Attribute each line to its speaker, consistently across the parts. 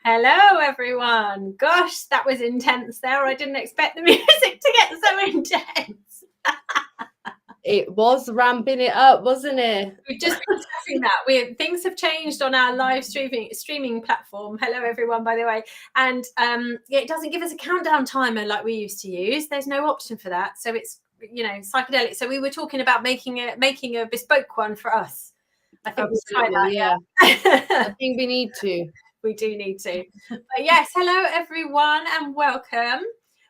Speaker 1: Hello, everyone. Gosh, that was intense there. I didn't expect the music to get so intense.
Speaker 2: It was ramping it up, wasn't it?
Speaker 1: We've just been discussing that. Things have changed on our live streaming platform. Hello, everyone, by the way. And it doesn't give us a countdown timer like we used to use. There's no option for that. So it's, psychedelic. So we were talking about making a bespoke one for us. I think we'll try that.
Speaker 2: Yeah. I think we need to.
Speaker 1: We do need to. But yes, hello everyone and welcome.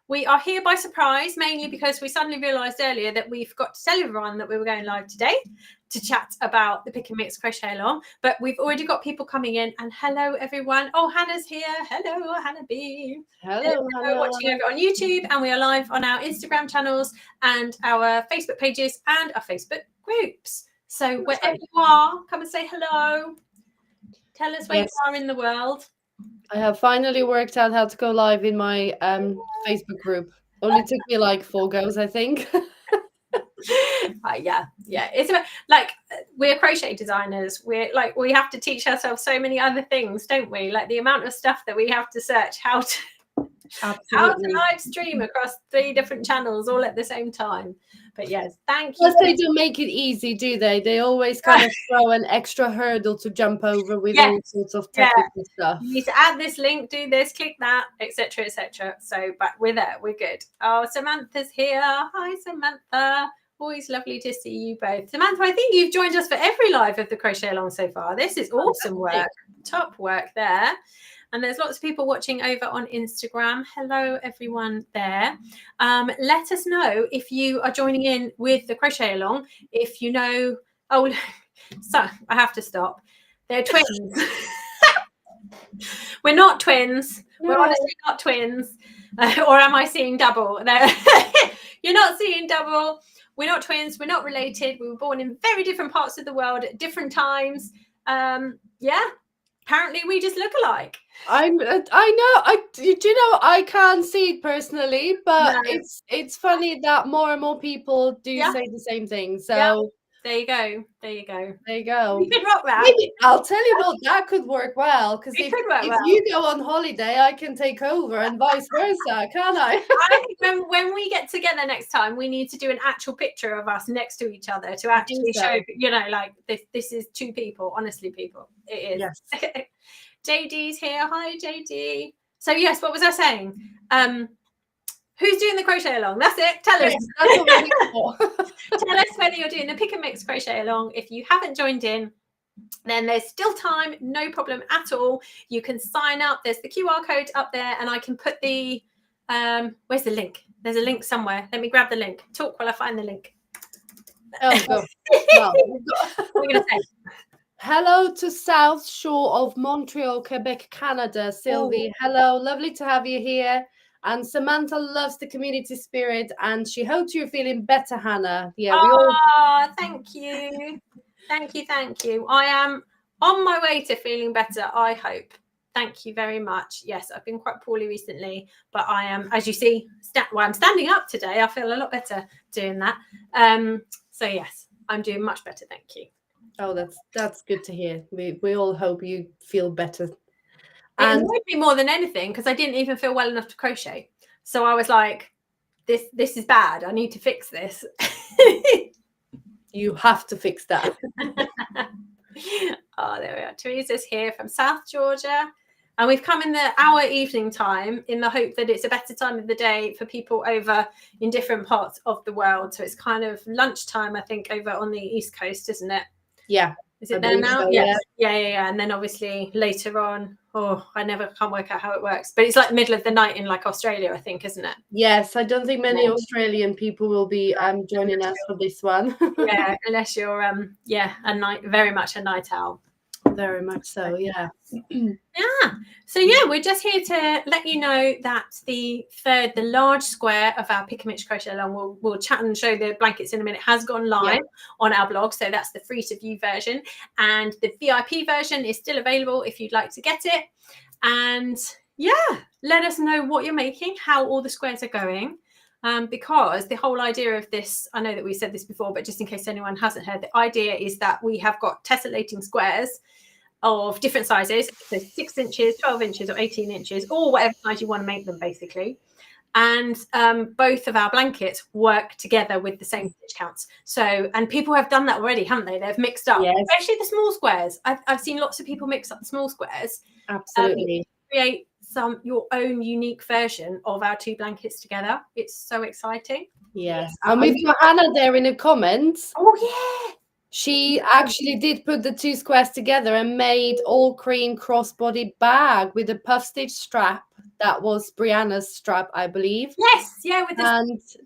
Speaker 1: We are here by surprise, mainly because we suddenly realised earlier that we forgot to tell everyone that we were going live today to chat about the Pick and Mix Crochet Along. But we've already got people coming in. And hello everyone. Oh, Hannah's here. Hello, Hannah B.
Speaker 2: Hello.
Speaker 1: Watching over on YouTube, and we are live on our Instagram channels and our Facebook pages and our Facebook groups. So wherever you are, come and say hello. Tell us where you are in the world.
Speaker 2: I have finally worked out how to go live in my Facebook group. Only took me like 4 goes, I think.
Speaker 1: Yeah. It's about, like, we're crochet designers. We have to teach ourselves so many other things, don't we? Like the amount of stuff that we have to search, how to live stream across 3 different channels all at the same time. But yes, thank you.
Speaker 2: Plus they don't make it easy, do they? They always kind of throw an extra hurdle to jump over with all sorts of technical stuff.
Speaker 1: You need to add this link, do this, click that, etc., etc. So, but we're there, we're good. Oh, Samantha's here. Hi, Samantha. Always lovely to see you both. Samantha, I think you've joined us for every live of the Crochet Along so far. This is awesome work. Top work there. And there's lots of people watching over on Instagram. Hello, everyone there. Let us know if you are joining in with the Crochet Along. If you know, so I have to stop. They're twins. We're not twins. No. We're honestly not twins. Or am I seeing double? No. You're not seeing double. We're not twins. We're not related. We were born in very different parts of the world at different times. Apparently we just look alike.
Speaker 2: I know. I can't see it personally, but it's funny that more and more people do say the same thing. So
Speaker 1: there you go.
Speaker 2: You could
Speaker 1: rock that.
Speaker 2: Maybe, I'll tell you what, that could work well, because if you go on holiday, I can take over and vice versa, can't I?
Speaker 1: I think when we get together next time, we need to do an actual picture of us next to each other to actually show, like this is 2 people, honestly, people. It is. Yes. JD's here. Hi, JD. So yes, what was I saying? Who's doing the crochet along? That's it. Tell us.
Speaker 2: That's what we're here for.
Speaker 1: Tell us whether you're doing the Pick and Mix Crochet Along. If you haven't joined in, then there's still time. No problem at all. You can sign up. There's the QR code up there, and I can put the where's the link? There's a link somewhere. Let me grab the link. Talk while I find the link.
Speaker 2: Oh, go.
Speaker 1: We're gonna say.
Speaker 2: Hello to South Shore of Montreal, Quebec, Canada, Sylvie. Hello, lovely to have you here. And Samantha loves the community spirit, and she hopes you're feeling better, Hannah. Yeah.
Speaker 1: Thank you. Thank you. I am on my way to feeling better, I hope. Thank you very much. Yes, I've been quite poorly recently, but I am, as you see, I'm standing up today. I feel a lot better doing that. So yes, I'm doing much better. Thank you.
Speaker 2: Oh, that's good to hear. We all hope you feel better.
Speaker 1: It annoyed me more than anything because I didn't even feel well enough to crochet. So I was like, this is bad. I need to fix this.
Speaker 2: You have to fix that.
Speaker 1: Oh, there we are. Teresa's here from South Georgia. And we've come in our evening time in the hope that it's a better time of the day for people over in different parts of the world. So it's kind of lunchtime, I think, over on the East Coast, isn't it?
Speaker 2: Yeah.
Speaker 1: Is it there now? So, yes. Yeah. And then obviously later on, I can't work out how it works. But it's like the middle of the night in like Australia, I think, isn't it?
Speaker 2: Yes, I don't think many Australian people will be joining us for this one.
Speaker 1: Yeah, unless you're very much a night owl.
Speaker 2: Very much so, yeah.
Speaker 1: Yeah. So we're just here to let you know that the large square of our Pick and Mix Crochet Along, we'll chat and show the blankets in a minute, has gone live on our blog. So that's the free to view version, and the VIP version is still available if you'd like to get it. And let us know what you're making, how all the squares are going. Because the whole idea of this, I know that we said this before, but just in case anyone hasn't heard, the idea is that we have got tessellating squares of different sizes, so 6 inches, 12 inches, or 18 inches, or whatever size you want to make them, basically. And both of our blankets work together with the same stitch counts. So, and people have done that already, haven't they? They've mixed up, especially the small squares. I've seen lots of people mix up the small squares.
Speaker 2: Absolutely.
Speaker 1: Create your own unique version of our 2 blankets together. It's so exciting.
Speaker 2: Yes. And we've got Hannah there in the comments.
Speaker 1: Oh, yeah.
Speaker 2: She actually did put the 2 squares together and made all cream crossbody bag with a puff stitch strap. That was Brianna's strap, I believe.
Speaker 1: Yes, yeah. With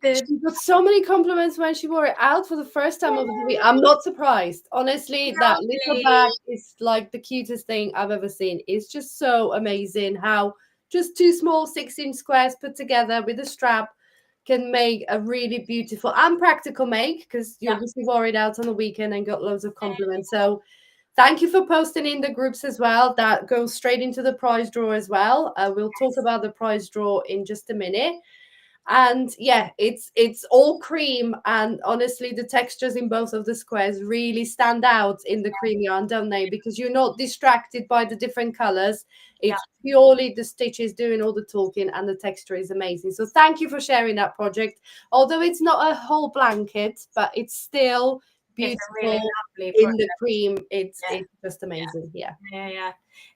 Speaker 2: she got so many compliments when she wore it out for the first time over the week. I'm not surprised. Honestly, that little bag is like the cutest thing I've ever seen. It's just so amazing how just 2 small 6-inch squares put together with a strap can make a really beautiful and practical make, because you obviously wore it out on the weekend and got loads of compliments. So thank you for posting in the groups as well. That goes straight into the prize draw as well. We'll talk about the prize draw in just a minute. And yeah, it's all cream, and honestly the textures in both of the squares really stand out in the cream yarn, don't they? Because you're not distracted by the different colors. It's purely the stitches doing all the talking, and the texture is amazing. So thank you for sharing that project. Although it's not a whole blanket, but it's still beautiful. It's really lovely in the cream. It's just amazing. Yeah.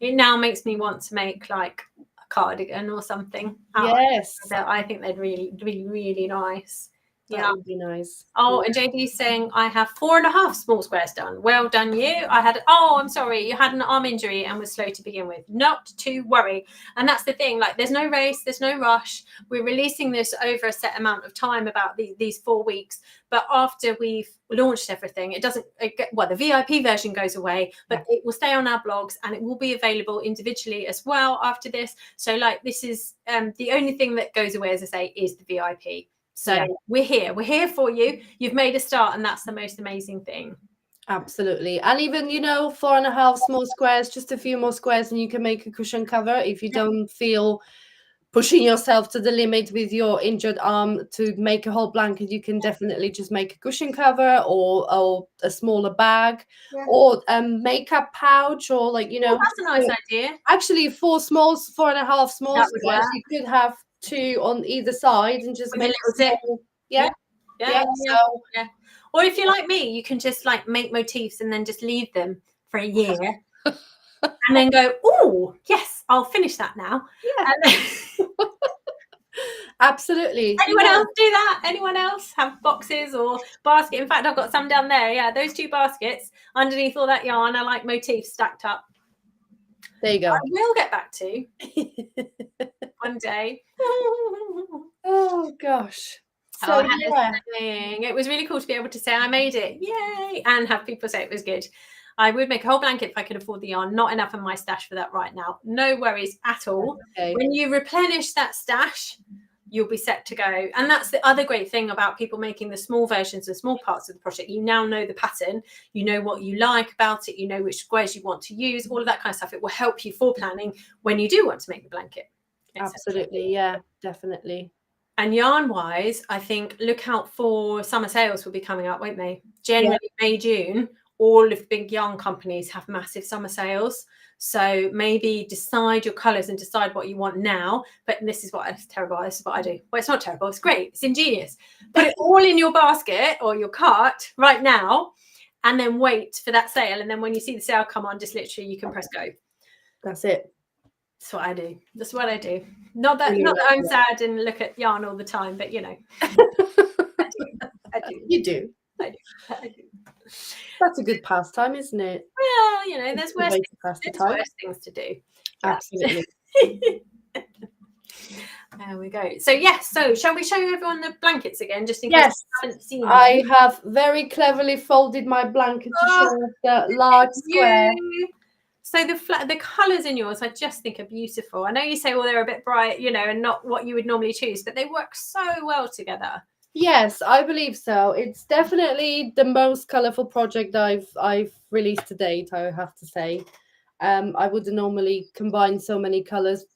Speaker 1: It now makes me want to make like cardigan or something.
Speaker 2: Yes,
Speaker 1: I think they'd really nice.
Speaker 2: That would be nice.
Speaker 1: Oh, and JD's saying I have 4.5 small squares done. Well done, you. I'm sorry, you had an arm injury and was slow to begin with. Not to worry. And that's the thing, like there's no race, there's no rush. We're releasing this over a set amount of time, about these 4 weeks. But after we've launched everything, the VIP version goes away, but it will stay on our blogs, and it will be available individually as well after this. So like this is the only thing that goes away, as I say, is the VIP. So we're here for you. You've made a start, and that's the most amazing thing.
Speaker 2: Absolutely. And even 4.5 small squares, just a few more squares, and you can make a cushion cover. If you don't feel pushing yourself to the limit with your injured arm to make a whole blanket, you can definitely just make a cushion cover or a smaller bag or a makeup pouch, or that's
Speaker 1: a nice idea.
Speaker 2: Actually, 4.5 small squares, you could have 2 on either side and just make a zip.
Speaker 1: Or if you're like me, you can just like make motifs and then just leave them for a year and then go, oh yes, I'll finish that now.
Speaker 2: Absolutely.
Speaker 1: Anyone else do that? Anyone else have boxes or basket? In fact, I've got some down there. Those 2 baskets underneath all that yarn are like motifs stacked up.
Speaker 2: There you go. I
Speaker 1: will get back to one day.
Speaker 2: Oh gosh. So
Speaker 1: it was really cool to be able to say I made it, yay, and have people say it was good. I would make a whole blanket if I could afford the yarn. Not enough in my stash for that right now. No worries at all. Okay. When you replenish that stash, you'll be set to go. And that's the other great thing about people making the small versions and small parts of the project. You now know the pattern, you know what you like about it, you know which squares you want to use, all of that kind of stuff. It will help you for planning when you do want to make the blanket.
Speaker 2: Absolutely. Yeah, definitely.
Speaker 1: And yarn wise, I think look out for summer sales will be coming up, won't they? Generally May, June, all of the big yarn companies have massive summer sales. So maybe decide your colours and decide what you want now. But this is what it's terrible. This is what I do. Well, it's not terrible. It's great. It's ingenious. Put it all in your basket or your cart right now, and then wait for that sale. And then when you see the sale come on, just literally you can press go.
Speaker 2: That's it.
Speaker 1: That's what I do. That's what I do. Not that I'm sad and look at yarn all the time, but I do.
Speaker 2: You do.
Speaker 1: I do.
Speaker 2: That's a good pastime, isn't it?
Speaker 1: Well, there's worse things to do.
Speaker 2: Absolutely.
Speaker 1: There we go. So shall we show everyone the blankets again, just in case you haven't seen them?
Speaker 2: I have very cleverly folded my blanket to show the large square.
Speaker 1: So the colours in yours, I just think are beautiful. I know you say, they're a bit bright, and not what you would normally choose, but they work so well together.
Speaker 2: Yes, I believe so. It's definitely the most colourful project I've released to date, I have to say. I wouldn't normally combine so many colours,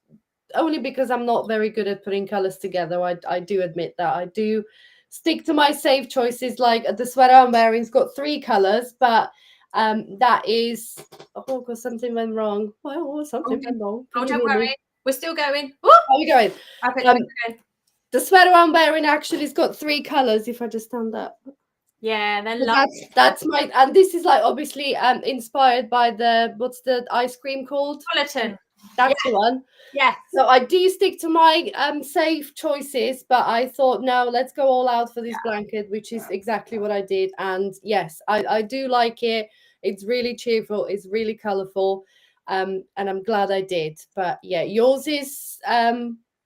Speaker 2: only because I'm not very good at putting colours together. I do admit that. I do stick to my safe choices, like the sweater I'm wearing has got 3 colours, but That is, oh, because something went wrong. Well, something went wrong.
Speaker 1: Oh,
Speaker 2: Can you
Speaker 1: don't
Speaker 2: hear me?
Speaker 1: worry. We're still going. Woo!
Speaker 2: How are we going?
Speaker 1: Okay, good.
Speaker 2: The sweater I'm wearing actually has got 3 colors. If I just stand up,
Speaker 1: Yeah, they're
Speaker 2: but
Speaker 1: lovely.
Speaker 2: that's my, and this is like obviously inspired by the, what's the ice cream called?
Speaker 1: Politan.
Speaker 2: That's the one.
Speaker 1: Yes.
Speaker 2: So I do stick to my safe choices, but I thought, no, let's go all out for this blanket, which is exactly what I did. And yes, I do like it. It's really cheerful. It's really colourful. And I'm glad I did. But yeah, yours is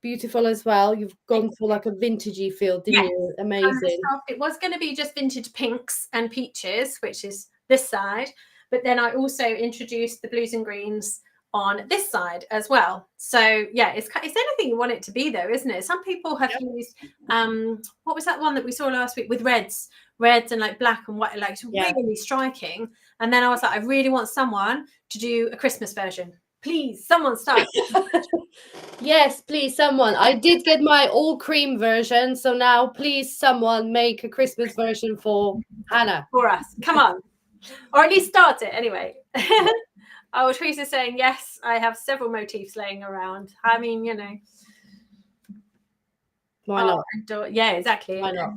Speaker 2: beautiful as well. You've gone for like a vintagey feel, didn't you? Amazing.
Speaker 1: It was going to be just vintage pinks and peaches, which is this side. But then I also introduced the blues and greens on this side as well. So yeah, it's anything you want it to be, though, isn't it? Some people have used what was that one that we saw last week with reds and like black and white, like really striking. And then I was like, I really want someone to do a Christmas version. Please, someone start.
Speaker 2: Yes, please, someone. I did get my all cream version, so now please, someone make a Christmas version for Hannah.
Speaker 1: For us, come on, or at least start it anyway. Oh, Teresa's saying, yes, I have several motifs laying around. I mean, you know.
Speaker 2: Why not?
Speaker 1: Yeah, exactly.
Speaker 2: Why not?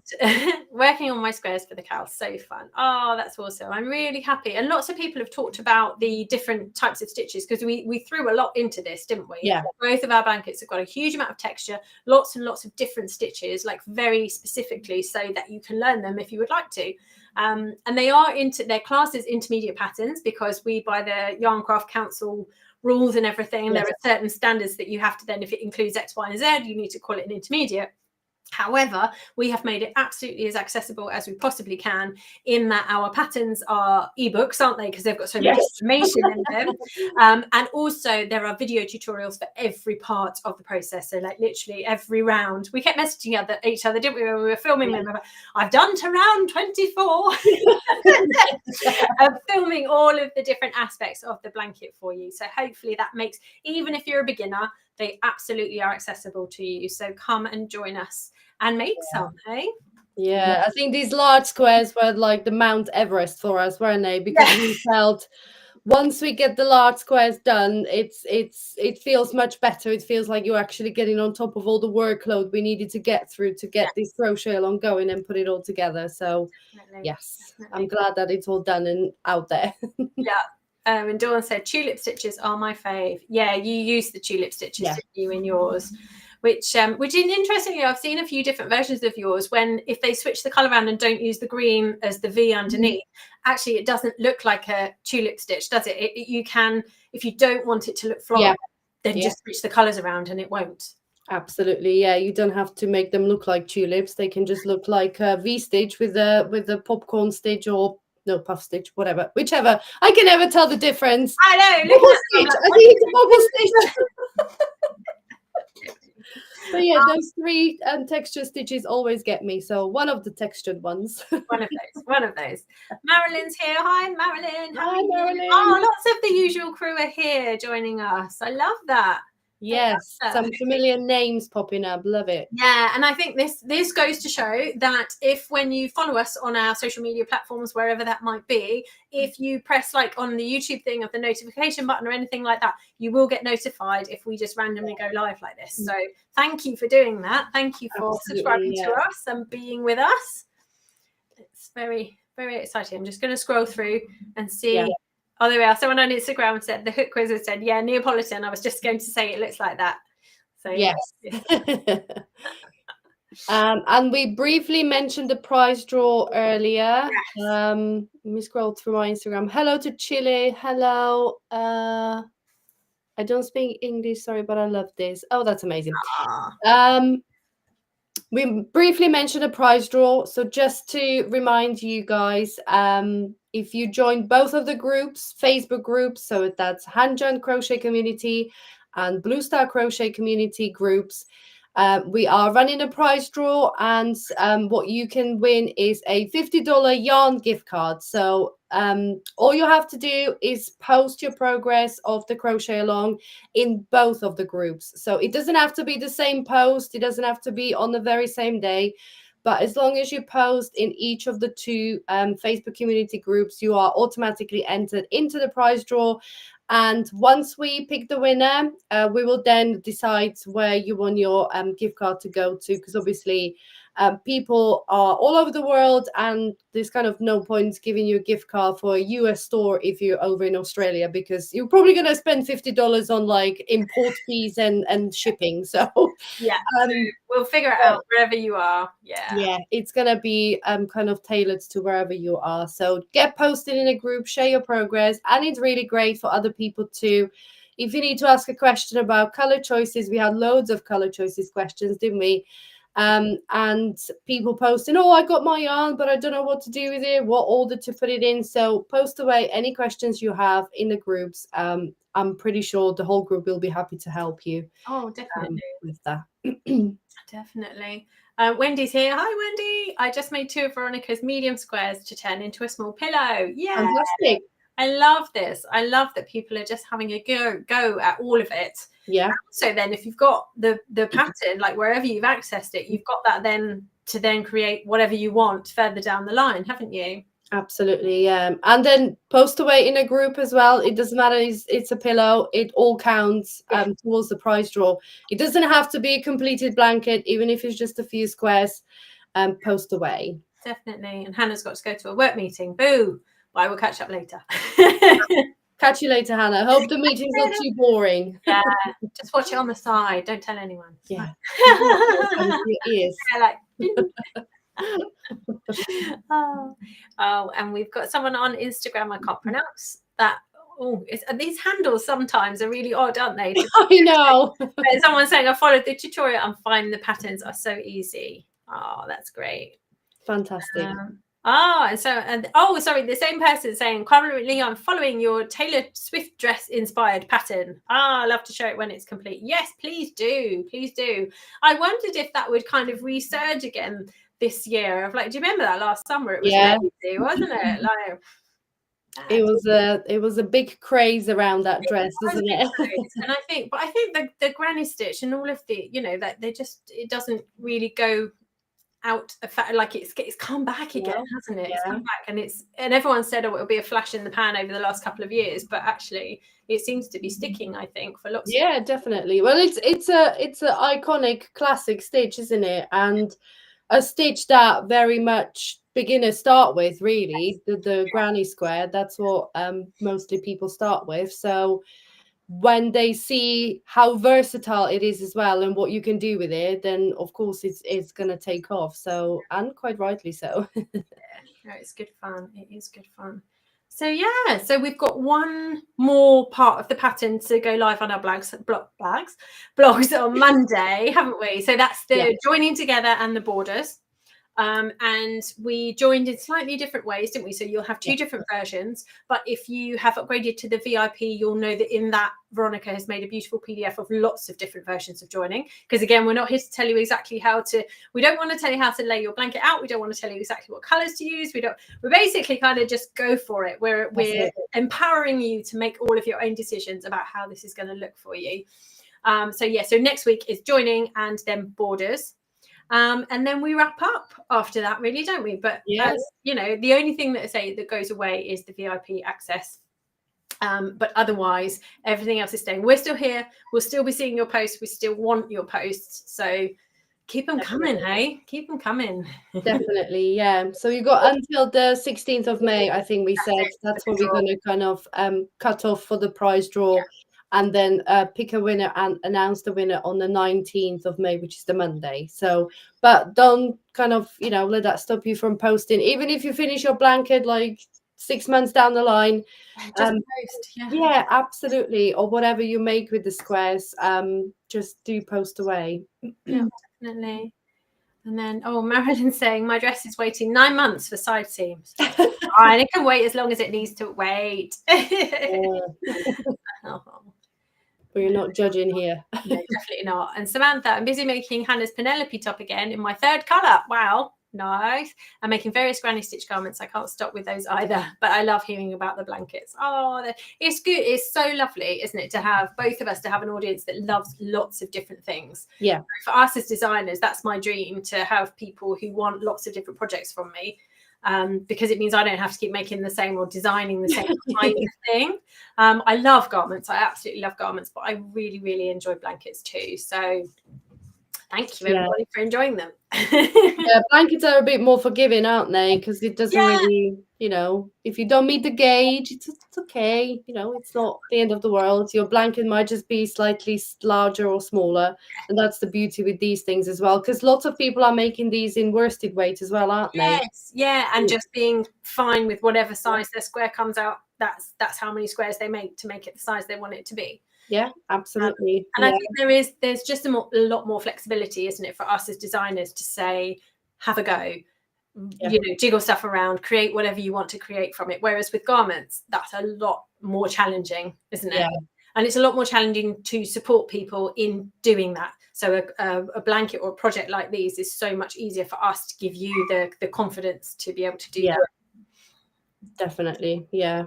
Speaker 1: Working on my squares for the cows, so fun. Oh, that's awesome. I'm really happy. And lots of people have talked about the different types of stitches, because we threw a lot into this, didn't we?
Speaker 2: Yeah.
Speaker 1: Both of our blankets have got a huge amount of texture, lots and lots of different stitches, like very specifically, so that you can learn them if you would like to. And they are their classes intermediate patterns, because we, by the Yarn Craft Council rules and everything, there are certain standards that you have to then, if it includes X, Y, and Z, you need to call it an intermediate. However, we have made it absolutely as accessible as we possibly can, in that our patterns are ebooks, aren't they? Because they've got so much information in them. And also there are video tutorials for every part of the process. So like literally every round, we kept messaging each other, didn't we, when we were filming them? I've done to round 24. Filming all of the different aspects of the blanket for you. So hopefully that makes, even if you're a beginner, they absolutely are accessible to you. So come and join us and make some, hey?
Speaker 2: Yeah, I think these large squares were like the Mount Everest for us, weren't they? Because we felt once we get the large squares done, it feels much better. It feels like you're actually getting on top of all the workload we needed to get through to get this crochet along going and put it all together. So yes, I'm glad that it's all done and out there.
Speaker 1: And Dawn said tulip stitches are my fave. Yeah, you use the tulip stitches, didn't you, in yours? Which interestingly, I've seen a few different versions of yours, when if they switch the color around and don't use the green as the V underneath, actually it doesn't look like a tulip stitch, does it? You can, if you don't want it to look floral, then just switch the colors around and it won't.
Speaker 2: Absolutely, yeah. You don't have to make them look like tulips. They can just look like a V stitch with a popcorn stitch, or no, puff stitch, whatever, whichever. I can never tell the difference.
Speaker 1: I know.
Speaker 2: Bubble stitch. I think it's a bubble stitch. But yeah, those 3 texture stitches always get me. So one of the textured ones.
Speaker 1: One of those. Marilyn's here. Hi, Marilyn.
Speaker 2: Hi, Marilyn.
Speaker 1: Oh, lots of the usual crew are here joining us. I love that.
Speaker 2: Yes, some familiar names popping up. Love it.
Speaker 1: Yeah, and I think this goes to show that when you follow us on our social media platforms, wherever that might be, if you press like on the YouTube thing of the notification button or anything like that, you will get notified if we just randomly go live like this. So thank you for doing that. Thank you for subscribing to us and being with us. It's very, very exciting. I'm just going to scroll through and see. Yeah. Oh, there we are. Someone on Instagram said, the Hook Wizard said, yeah, Neapolitan. I was just going to say it looks like that. So
Speaker 2: yes. And we briefly mentioned the prize draw earlier. Yes. Let me scroll through my Instagram. Hello to Chile. Hello. I don't speak English, sorry, but I love this. Oh, that's amazing. We briefly mentioned a prize draw. So just to remind you guys, if you join both of the groups, Facebook groups, so that's Hand Joined Crochet Community and Blue Star Crochet Community groups, we are running a prize draw, and what you can win is a $50 yarn gift card. So all you have to do is post your progress of the crochet along in both of the groups. So it doesn't have to be the same post. It doesn't have to be on the very same day. But as long as you post in each of the two Facebook community groups, you are automatically entered into the prize draw. And once we pick the winner, we will then decide where you want your gift card to go to, because obviously people are all over the world, and there's kind of no point giving you a gift card for a US store if you're over in Australia, because you're probably going to spend $50 on like import fees and shipping. So
Speaker 1: yeah, so we'll figure it out wherever you are.
Speaker 2: Yeah, it's going to be kind of tailored to wherever you are. So get posted in a group, share your progress, and it's really great for other people too. If you need to ask a question about color choices, we had loads of color choices questions, didn't we? And people posting, oh, I got my yarn, but I don't know what to do with it, what order to put it in. So post away any questions you have in the groups. I'm pretty sure the whole group will be happy to help you.
Speaker 1: Oh, definitely.
Speaker 2: With that.
Speaker 1: Definitely. Wendy's here. Hi, Wendy. I just made 2 of Veronica's medium squares to turn into a small pillow. Yeah.
Speaker 2: Fantastic.
Speaker 1: I love this. I love that people are just having a go at all of it.
Speaker 2: Yeah.
Speaker 1: So then if you've got the pattern, like wherever you've accessed it, you've got that then to then create whatever you want further down the line, haven't you?
Speaker 2: Absolutely. And then post away in a group as well. It doesn't matter. It's a pillow. It all counts towards the prize draw. It doesn't have to be a completed blanket, even if it's just a few squares. Post away.
Speaker 1: Definitely. And Hannah's got to go to a work meeting. Boo. Well, we'll catch up later.
Speaker 2: Catch you later, Hannah. Hope the meeting's not too boring.
Speaker 1: Yeah, just watch it on the side. Don't tell anyone.
Speaker 2: Yeah. Your ears.
Speaker 1: Oh, and we've got someone on Instagram I can't pronounce that. Oh, these handles sometimes are really odd, aren't they?
Speaker 2: I know.
Speaker 1: Someone saying I followed the tutorial and find the patterns are so easy. Oh, that's great.
Speaker 2: Fantastic.
Speaker 1: Sorry, the same person saying currently I'm following your Taylor Swift dress inspired pattern. I love to show it when it's complete. Yes, please do. I wondered if that would kind of resurge again this year. Of like, do you remember that last summer? It was crazy, wasn't it? Like,
Speaker 2: it was a big craze around that dress, isn't it?
Speaker 1: And I think the granny stitch and all of the, that it doesn't really go out of fact, like it's come back again, hasn't it? It's come back, and everyone said, it'll be a flash in the pan over the last couple of years, but actually it seems to be sticking, I think, for lots
Speaker 2: of definitely. Well, it's a iconic classic stitch, isn't it? And a stitch that very much beginners start with, really. The granny square, that's what mostly people start with. So when they see how versatile it is as well and what you can do with it, then of course it's going to take off. So, and quite rightly so.
Speaker 1: It's good fun. It is good fun. So so we've got one more part of the pattern to go live on our blogs on Monday, haven't we? So that's the joining together and the borders. And we joined in slightly different ways, didn't we? So you'll have 2 different versions, but if you have upgraded to the VIP, you'll know that in that Veronica has made a beautiful PDF of lots of different versions of joining. Because again, we're not here to tell you exactly we don't want to tell you how to lay your blanket out. We don't want to tell you exactly what colors to use. We're basically kind of just go for it. We're empowering you to make all of your own decisions about how this is going to look for you. So next week is joining and then borders. And then we wrap up after that, really, don't we? But the only thing that goes away is the VIP access. But otherwise, everything else is staying. We're still here. We'll still be seeing your posts. We still want your posts. So keep them coming, hey? Keep them coming.
Speaker 2: Definitely, yeah. So you got until the 16th of May, I think we said. That's when we're going to kind of cut off for the prize draw. And then pick a winner and announce the winner on the 19th of May, which is the Monday. So, but don't kind of, let that stop you from posting. Even if you finish your blanket like 6 months down the line.
Speaker 1: Just post,
Speaker 2: yeah, absolutely. Or whatever you make with the squares, just do post away.
Speaker 1: Yeah, definitely. And then, Marilyn's saying, my dress is waiting 9 months for side seams. And it can wait as long as it needs to wait.
Speaker 2: We're not judging here.
Speaker 1: No, definitely not. And Samantha, I'm busy making Hannah's Penelope top again in my 3rd colour. Wow. Nice. I'm making various granny stitch garments. I can't stop with those either, but I love hearing about the blankets. Oh, it's good. It's so lovely, isn't it, to have both of us, to have an audience that loves lots of different things.
Speaker 2: Yeah.
Speaker 1: For us as designers, that's my dream, to have people who want lots of different projects from me. Because it means I don't have to keep making the same or designing the same kind of thing. I love garments. I absolutely love garments, but I really, really enjoy blankets too. So thank you, everybody, for enjoying them.
Speaker 2: Yeah, blankets are a bit more forgiving, aren't they? Because it doesn't really, if you don't meet the gauge, it's okay. It's not the end of the world. Your blanket might just be slightly larger or smaller. And that's the beauty with these things as well. Because lots of people are making these in worsted weight as well, aren't they?
Speaker 1: Yes, yeah. And just being fine with whatever size their square comes out. That's how many squares they make to make it the size they want it to be.
Speaker 2: Yeah, absolutely.
Speaker 1: And I think there's just a lot more flexibility, isn't it, for us as designers to say, have a go, jiggle stuff around, create whatever you want to create from it. Whereas with garments, that's a lot more challenging, isn't it?
Speaker 2: Yeah.
Speaker 1: And it's a lot more challenging to support people in doing that. So a blanket or a project like these is so much easier for us to give you the confidence to be able to do that.
Speaker 2: Definitely, yeah.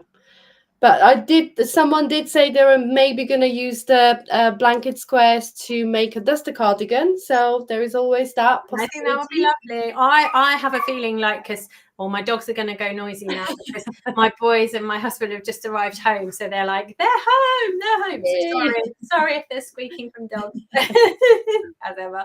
Speaker 2: But someone did say they were maybe going to use the blanket squares to make a duster cardigan. So there is always that possibility.
Speaker 1: I think that would be lovely. I have a feeling like, because my dogs are going to go noisy now because my boys and my husband have just arrived home. So they're like, they're home. So sorry if they're squeaking from dogs. As ever.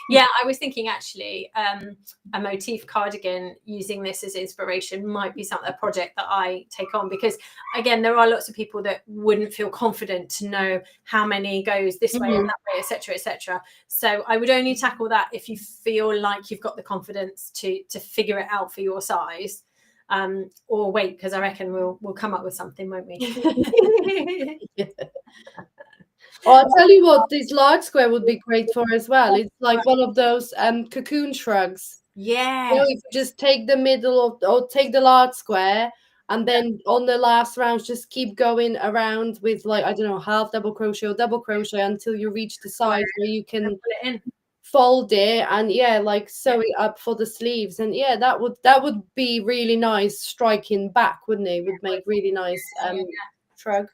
Speaker 1: Yeah, I was thinking actually a motif cardigan using this as inspiration might be a project that I take on, because again, there are lots of people that wouldn't feel confident to know how many goes this way and that way, etc. So I would only tackle that if you feel like you've got the confidence to figure it out for your size, or wait, because I reckon we'll come up with something, won't we?
Speaker 2: I'll tell you what, this large square would be great for as well. It's like one of those cocoon shrugs.
Speaker 1: Yeah.
Speaker 2: If you just take the middle or take the large square, and then on the last rounds just keep going around with, like, I don't know, half double crochet or double crochet until you reach the size where you can
Speaker 1: put it in,
Speaker 2: fold it, and sew it up for the sleeves. And that would be really nice, striking back, wouldn't it? Would make really nice shrug.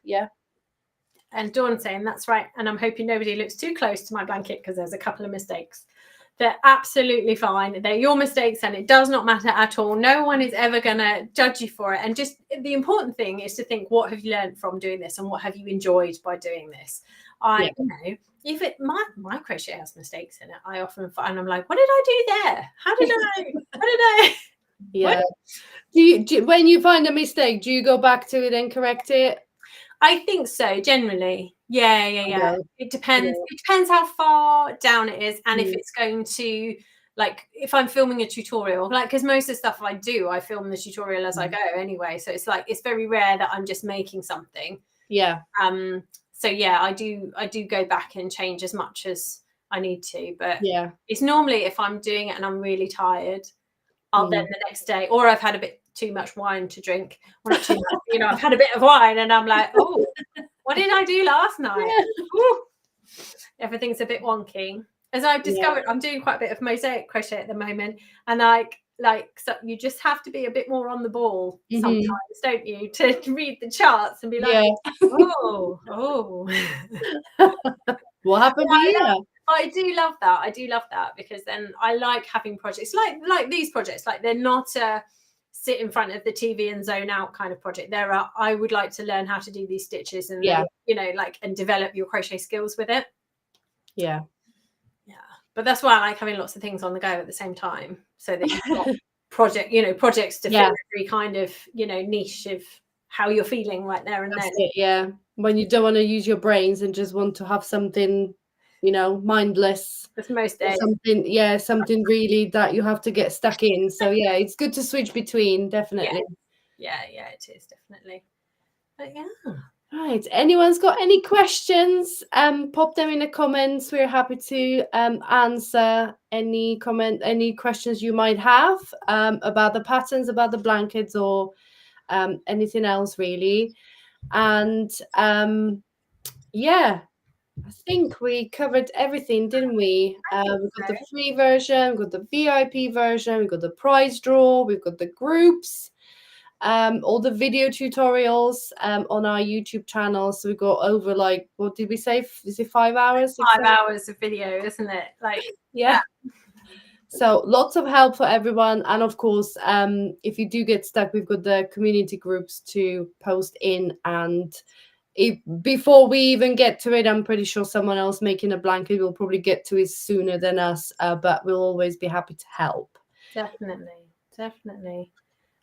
Speaker 1: And Dawn saying that's right, and I'm hoping nobody looks too close to my blanket because there's a couple of mistakes. They're absolutely fine. They're your mistakes, and it does not matter at all. No one is ever going to judge you for it. And just the important thing is to think, what have you learned from doing this, and what have you enjoyed by doing this? If my crochet has mistakes in it, I often find, I'm like, what did I do there? How did I?
Speaker 2: Yeah. Do you when you find a mistake, do you go back to it and correct it?
Speaker 1: I think so, generally. Yeah. It depends. Yeah. It depends how far down it is, and if it's going to, like, if I'm filming a tutorial, like, because most of the stuff I do, I film the tutorial as I go anyway. So it's like, it's very rare that I'm just making something.
Speaker 2: Yeah.
Speaker 1: So yeah, I do go back and change as much as I need to, but it's normally if I'm doing it and I'm really tired, I'll then the next day, or I've had a bit too much wine to drink. Well, not too much, I've had a bit of wine and I'm like, oh, what did I do last night? Everything's a bit wonky. As I've discovered, I'm doing quite a bit of mosaic crochet at the moment, and so you just have to be a bit more on the ball sometimes, don't you, to read the charts and be like, oh.
Speaker 2: What happened here?
Speaker 1: I do love that because then I like having projects like these projects. Like, they're not a sit in front of the TV and zone out kind of project. I would like to learn how to do these stitches and and develop your crochet skills with it. Yeah. But that's why I like having lots of things on the go at the same time, so that you've got projects to fit every kind of niche of how you're feeling right there and then.
Speaker 2: When you don't want to use your brains and just want to have something mindless.
Speaker 1: That's most days.
Speaker 2: Something really that you have to get stuck in. So it's good to switch between, definitely.
Speaker 1: Yeah, it is definitely. But
Speaker 2: right, anyone's got any questions, pop them in the comments. We're happy to answer any questions you might have about the patterns, about the blankets, or anything else really. And I think we covered everything, didn't we?
Speaker 1: I think
Speaker 2: We've got
Speaker 1: so.
Speaker 2: the free version, we've got the VIP version, we've got the prize draw, we've got the groups, all the video tutorials on our YouTube channel. So we got over, like, what did we say? Is it 5 hours?
Speaker 1: 5 hours of video, isn't it? Like,
Speaker 2: Yeah. So lots of help for everyone. And of course, if you do get stuck, we've got the community groups to post in. And before we even get to it, I'm pretty sure someone else making a blanket will probably get to it sooner than us. But we'll always be happy to help.
Speaker 1: definitely.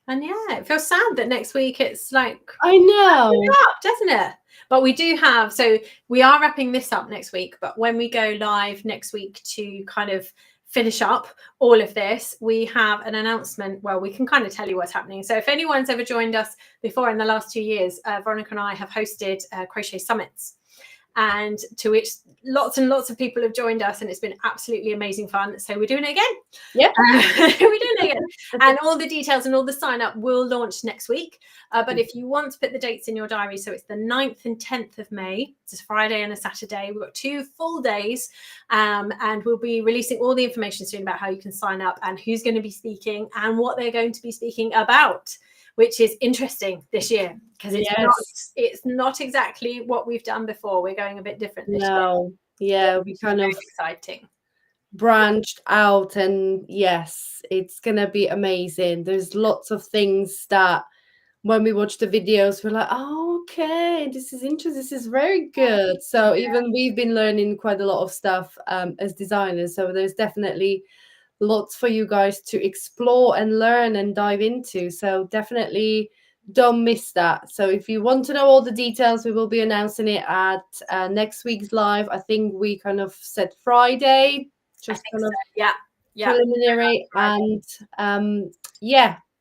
Speaker 1: And yeah, it feels sad that next week it's like,
Speaker 2: I know,
Speaker 1: doesn't it? But we do have, so we are wrapping this up next week. But when we go live next week to kind of finish up all of this, we have an announcement. Well, we can kind of tell you what's happening. So if anyone's ever joined us before in the last 2 years, Veronica and I have hosted crochet summits, and to which lots and lots of people have joined us, and it's been absolutely amazing fun. So we're doing it again.
Speaker 2: Yeah,
Speaker 1: we're doing it again. And all the details and all the sign up will launch next week. But if you want to put the dates in your diary, so it's the 9th and 10th of May. It's a Friday and a Saturday. We've got 2 full days, and we'll be releasing all the information soon about how you can sign up and who's going to be speaking and what they're going to be speaking about, which is interesting this year because it's not exactly what we've done before. We're going a bit different this year.
Speaker 2: Yeah, we kind of
Speaker 1: exciting.
Speaker 2: Branched out, and yes, it's gonna be amazing. There's lots of things that when we watch the videos, we're like, oh, okay, this is interesting. This is very good. So even we've been learning quite a lot of stuff as designers. So there's definitely lots for you guys to explore and learn and dive into. So definitely don't miss that. So if you want to know all the details, we will be announcing it at next week's live. I think we kind of said Friday, just kind of preliminary. And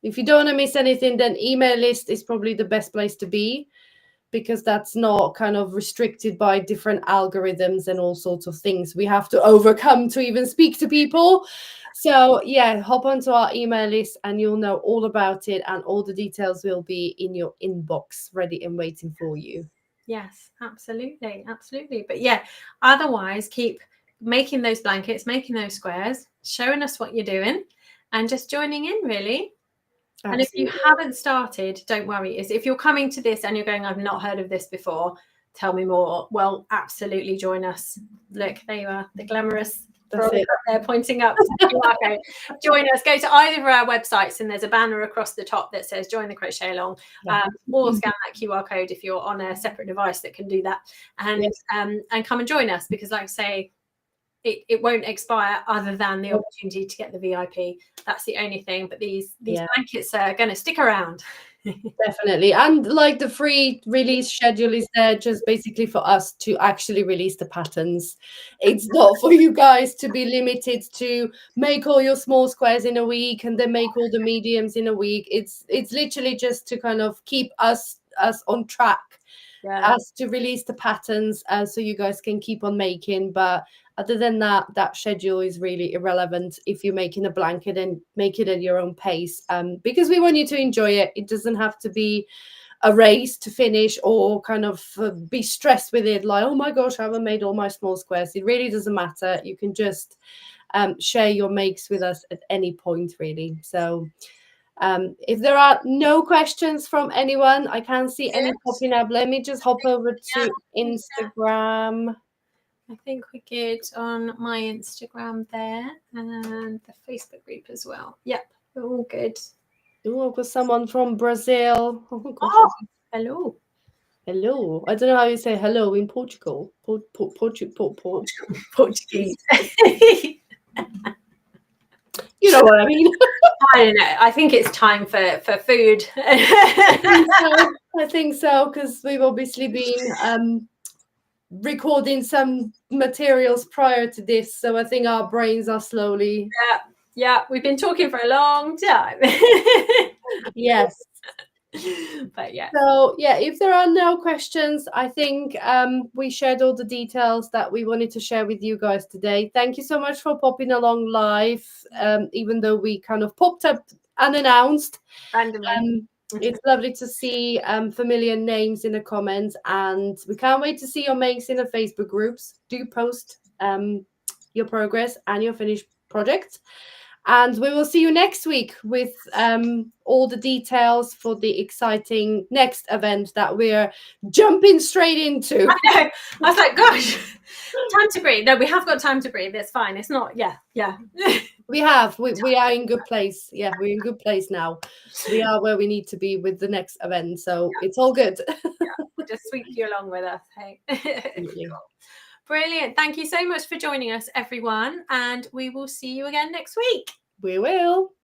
Speaker 2: if you don't want to miss anything, then email list is probably the best place to be, because that's not kind of restricted by different algorithms and all sorts of things we have to overcome to even speak to people. So yeah, hop onto our email list and you'll know all about it, and all the details will be in your inbox ready and waiting for you.
Speaker 1: Yes, absolutely. But yeah, otherwise keep making those blankets, making those squares, showing us what you're doing, and just joining in, really. Absolutely. And if you haven't started, don't worry. If you're coming to this and you're going, I've not heard of this before, tell me more. Well, absolutely join us. Look, there you are, the glamorous. They're pointing up. Join us. Go to either of our websites, and there's a banner across the top that says "Join the Crochet Along," or scan that QR code if you're on a separate device that can do that, and come and join us. Because, like I say, it won't expire other than the opportunity to get the VIP. That's the only thing. But these blankets are going to stick around.
Speaker 2: Definitely. And like the free release schedule is there just basically for us to actually release the patterns. It's not for you guys to be limited to make all your small squares in a week and then make all the mediums in a week. It's literally just to kind of keep us on track, as to release the patterns, so you guys can keep on making. But other than that, that schedule is really irrelevant if you're making a blanket, and make it at your own pace, because we want you to enjoy it. It doesn't have to be a race to finish, or kind of be stressed with it, like, oh my gosh, I haven't made all my small squares. It really doesn't matter. You can just share your makes with us at any point, really. So if there are no questions from anyone, I can't see any popping up. Let me just hop over to Instagram.
Speaker 1: I think we're good on my Instagram there, and the Facebook group as well. Yep, we're all good.
Speaker 2: Oh, I've got someone from Brazil.
Speaker 1: Hello.
Speaker 2: Hello. I don't know how you say hello in Portugal. Portuguese. You know what I mean?
Speaker 1: I don't know. I think it's time for food.
Speaker 2: I think so, because we've obviously been recording some materials prior to this, so I think our brains are slowly.
Speaker 1: Yeah, we've been talking for a long time.
Speaker 2: Yes.
Speaker 1: But yeah.
Speaker 2: So yeah, if there are no questions, I think we shared all the details that we wanted to share with you guys today. Thank you so much for popping along live, even though we kind of popped up unannounced
Speaker 1: randomly.
Speaker 2: It's lovely to see familiar names in the comments, and we can't wait to see your makes in the Facebook groups. Do post your progress and your finished projects. And we will see you next week with all the details for the exciting next event that we're jumping straight into.
Speaker 1: I know. I was like, gosh, time to breathe. No, we have got time to breathe. It's fine. It's not. Yeah.
Speaker 2: We are in good place. Yeah, we're in good place now. We are where we need to be with the next event. So it's all good.
Speaker 1: We'll just sweep you along with us. Hey.
Speaker 2: Thank you.
Speaker 1: Brilliant. Thank you so much for joining us, everyone. And we will see you again next week.
Speaker 2: We will.